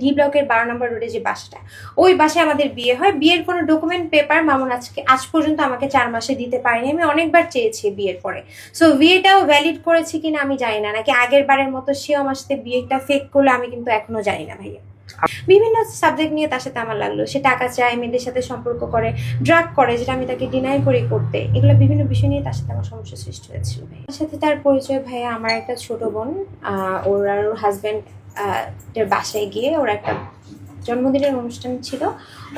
D ব্লকের 12 নম্বর রোডে যে বাসাটা, ওই বাসায় আমাদের বিয়ে হয়। বিয়ের কোনো ডকুমেন্ট পেপার মামুন আজ পর্যন্ত আমাকে 4 মাসে দিতে পারেনি। আমি অনেকবার চেয়েছি বিয়ের পরে। সো বিয়েটাও ভ্যালিড করেছি কিনা আমি জানি না, নাকি আগের বারের মতো সেও আমার সাথে বিয়েটা ফেক করলো আমি কিন্তু এখনো জানি না ভাইয়া। বিভিন্ন সাবজেক্ট নিয়ে তার সাথে আমার লাগলো। সে টাকা চায়, মেয়েদের সাথে সম্পর্ক করে, ড্রাগ করে, যেটা আমি তাকে ডিনাই করি করতে। এগুলো বিভিন্ন বিষয় নিয়ে তার সাথে আমার সমস্যা সৃষ্টি হয়েছিল। তার সাথে তার পরিচয় ভাইয়া, আমার একটা ছোট বোন, ওর আর ওর হাজব্যান্ড এর বাসায় গিয়ে ওর একটা জন্মদিনের অনুষ্ঠান ছিল,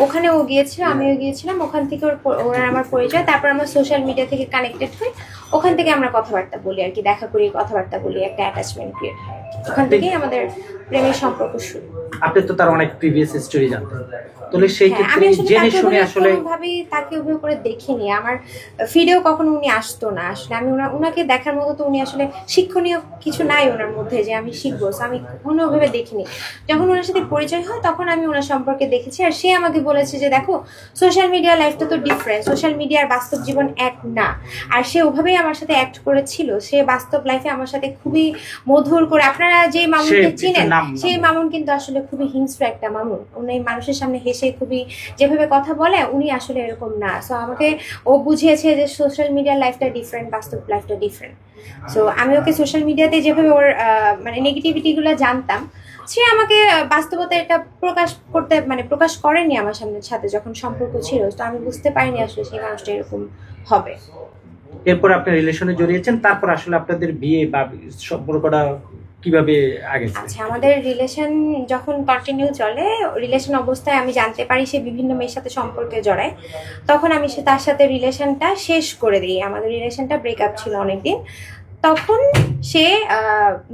ওখানে ও গিয়েছিল, আমিও গিয়েছিলাম। ওখান থেকে ওর আমার পরিচয়। তারপর আমরা সোশ্যাল মিডিয়া থেকে কানেক্টেড হই, ওখান থেকে আমরা কথাবার্তা বলি আর কি, দেখা করি, কথাবার্তা বলি, একটা অ্যাটাচমেন্ট ক্রিয়েট হয়। ওখান থেকেই আমাদের প্রেমের সম্পর্ক শুরু। আপনি তো তার অনেক প্রিভিয়াস হিস্টরি জানতেন, তাহলে সেই ক্ষেত্রে জেনে শুনে আসলে কোনোভাবে তাকে ওভাবে করে দেখিনি। আমার ফিডেও কখনো উনি আসতো না। আসলে আমি ওনাকে দেখার মতো তো উনি আসলে শিক্ষণীয় কিছু নাই ওনার মধ্যে যে আমি শিখবো, আমি কখনো ওভাবে দেখিনি। যখন ওনার সাথে পরিচয় হয় তখন আমি ওনার সম্পর্কে দেখেছি, আর সে আমাকে বলেছে যে দেখো, সোশ্যাল মিডিয়া লাইফটা তো ডিফারেন্ট, সোশ্যাল মিডিয়ার বাস্তব জীবন এক না। আর সে ওভাবেই আমার সাথে অ্যাক্ট করেছিল। সে বাস্তব লাইফে আমার সাথে খুবই মধুর করে, আপনারা যে মামুনকে চিনেন সেই মামুন কিন্তু আসলে খুবই হিংস্র একটা মামুন। উনি মানুষের সামনে হেসে খুবই যেভাবে কথা বলে, উনি আসলে এরকম না। সো আমাকে ও বুঝিয়েছে যে সোশ্যাল মিডিয়ার লাইফটা ডিফারেন্ট, বাস্তব লাইফটা ডিফারেন্ট। সো আমি ওকে সোশ্যাল মিডিয়াতে যেভাবে ওর মানে নেগেটিভিটিগুলো জানতাম, সে আমাকে বাস্তবতা এটা প্রকাশ করেনি আমার সাথে যখন সম্পর্ক ছিল। তো আমি বুঝতে পারিনি আসলে সেই মানুষটা এরকম হবে। এরপর আপনি রিলেশনে জড়িয়েছেন, তারপর আসলে আপনাদের বিয়ে বা সম্পর্কটা কিভাবে আগে? আচ্ছা, আমাদের রিলেশন যখন কন্টিনিউ চলে, রিলেশন অবস্থায় আমি জানতে পারি সে বিভিন্ন মেয়ের সাথে সম্পর্কে জড়ায়। তখন আমি তার সাথে রিলেশনটা শেষ করে দিই। আমাদের রিলেশনটা ব্রেকআপ ছিল অনেকদিন। তখন সে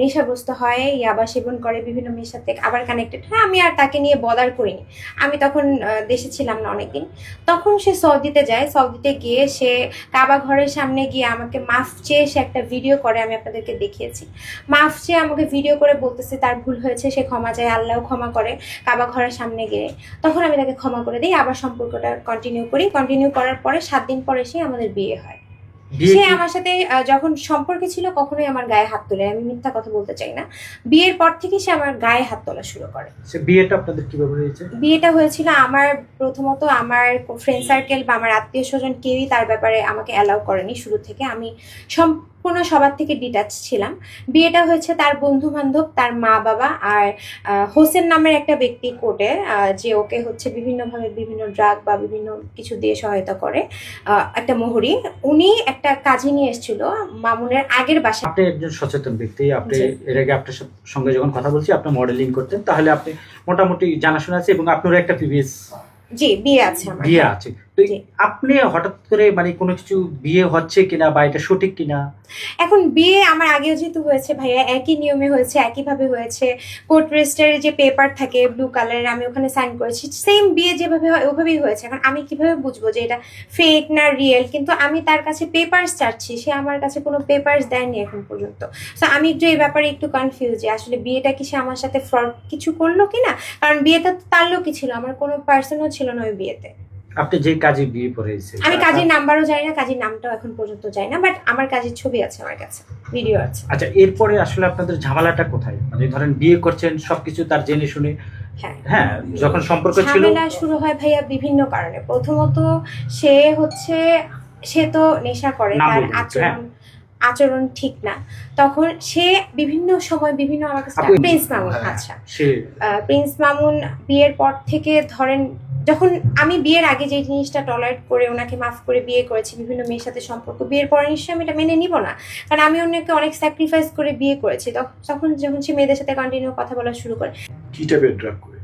নেশাগ্রস্ত হয়, ইয়াবা সেবন করে, বিভিন্ন মেয়ের সাথে আবার কানেক্টেড হয়। আমি আর তাকে নিয়ে বদার করিনি। আমি তখন দেশে ছিলাম না অনেকদিন। তখন সে সৌদিতে যায়। সৌদিতে গিয়ে সে কাবা ঘরের সামনে গিয়ে আমাকে মাফ চেয়ে সে একটা ভিডিও করে, আমি আপনাদেরকে দেখিয়েছি। মাফ চেয়ে আমাকে ভিডিও করে বলতেছে তার ভুল হয়েছে, সে ক্ষমা চায়, আল্লাহও ক্ষমা করে কাবা ঘরের সামনে গিয়ে। তখন আমি তাকে ক্ষমা করে দিই, আবার সম্পর্কটা কন্টিনিউ করি। কন্টিনিউ করার পরে 7 দিন পরে সে আমাদের বিয়ে হয়। সে আমার সাথে যখন সম্পর্কে ছিল কখনোই আমার গায়ে হাত তোলে, আমি মিথ্যা কথা বলতে চাই না। বিয়ের পর থেকে সে আমার গায়ে হাত তোলা শুরু করে। বিয়েটা আপনাদের কিভাবে হয়েছে? বিয়েটা হয়েছিল আমার প্রথমত আমার ফ্রেন্ড সার্কেল বা আমার আত্মীয় স্বজন কেউই তার ব্যাপারে আমাকে অ্যালাউ করেনি শুরু থেকে। আমি সম্পূর্ণ সবার থেকে ডিটাচ ছিলাম। বিয়েটা হয়েছে তার বন্ধু বান্ধব, তার মা বাবা আর হোসেন নামের একটা ব্যক্তি কোর্টে, যে ওকে হচ্ছে বিভিন্নভাবে বিভিন্ন ড্রাগ বা বিভিন্ন কিছু দিয়ে সহায়তা করে, একটা মোহরি। উনি একটা কাজী নিয়ে এসেছিল মামুনের আগের বাসায়। আপনি একজন সচেতন ব্যক্তি, আপনি এর আগে আপনার সঙ্গে যখন কথা বলছি আপনি মডেলিং করতেন, তাহলে আপনি মোটামুটি জানাশোনা আছে এবং আপনার একটা প্রিভিয়াস বিয়ে আছে আমার। বিয়ে আছে। তো আপনি হঠাৎ করে মানে কোনো কিছু বিয়ে হচ্ছে কিনা বা এটা সঠিক কিনা? এখন বিয়ে আমার আগেও যেহেতু হয়েছে ভাইয়া, একই নিয়মে হয়েছে, একইভাবে হয়েছে। কোর্ট রেজিস্টারের যে পেপার থাকে ব্লু কালারের, আমি ওখানে সাইন করেছি। সেম বিয়ে যেভাবে হয় ওভাবেই হয়েছে। এখন আমি কিভাবে বুঝবো যে এটা ফেক না রিয়েল? কিন্তু আমি তার কাছে পেপারস চাচ্ছি, সে আমার কাছে কোনো পেপারস দেয়নি এখন পর্যন্ত। সো আমি একটু এই ব্যাপারে একটু কনফিউজ যে আসলে বিয়েটা কি সে আমার সাথে ফ্রড কিছু করলো কিনা। কারণ বিয়েটা তো তার লোকই ছিল, আমার কোনো পার্সনও ছিল না ওই বিয়েতে। আপনি যে কাজে বিয়ে পড়েছে, আমি কাজের নাম্বারও জানি না, কাজের নামটাও এখন পর্যন্ত জানি না, বাট আমার কাজের ছবি আছে আমার কাছে, ভিডিও আছে। আচ্ছা, এরপরে আসলে আপনাদের ঝামেলাটা কোথায়? মানে ধরেন বিয়ে করছেন সবকিছু তার জেনে শুনে, হ্যাঁ, যখন সম্পর্ক ছিল। ঝামেলা শুরু হয় ভাইয়া বিভিন্ন কারণে। প্রথমত সে তো নেশা করে, তার আচরণ ঠিক না। তখন সে বিভিন্ন সময় বিভিন্ন আমার কাছে প্রিন্স মামুন, আচ্ছা প্রিন্স মামুন বিয়ের পর থেকে ধরেন, যখন আমি বিয়ের আগে যে জিনিসটা টলারেট করে ওনাকে মাফ করে বিয়ে করেছি, বিভিন্ন মেয়ের সাথে সম্পর্ক, বিয়ের পরে নিশ্চয়ই আমি এটা মেনে নিব না। কারণ আমি অন্যকে অনেক স্যাক্রিফাইস করে বিয়ে করেছি। যখন সে মেয়েদের সাথে কন্টিনিউ কথা বলা শুরু করে, কি টাইপের ড্রাগ করে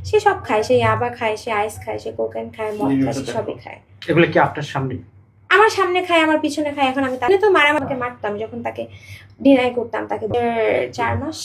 সে সব খায়, সে ইয়াবা খায়, সে আইস খায়, সে কোকেন খায়, মদ খায়, সে সবই খায়। এগুলো কি আপনার সামনে? আমার সামনে খায়, আমার পিছনে খায়। এখন আমি তাকে তো মারতাম যখন তাকে ডিনাই করতাম, তাকে 4 মাস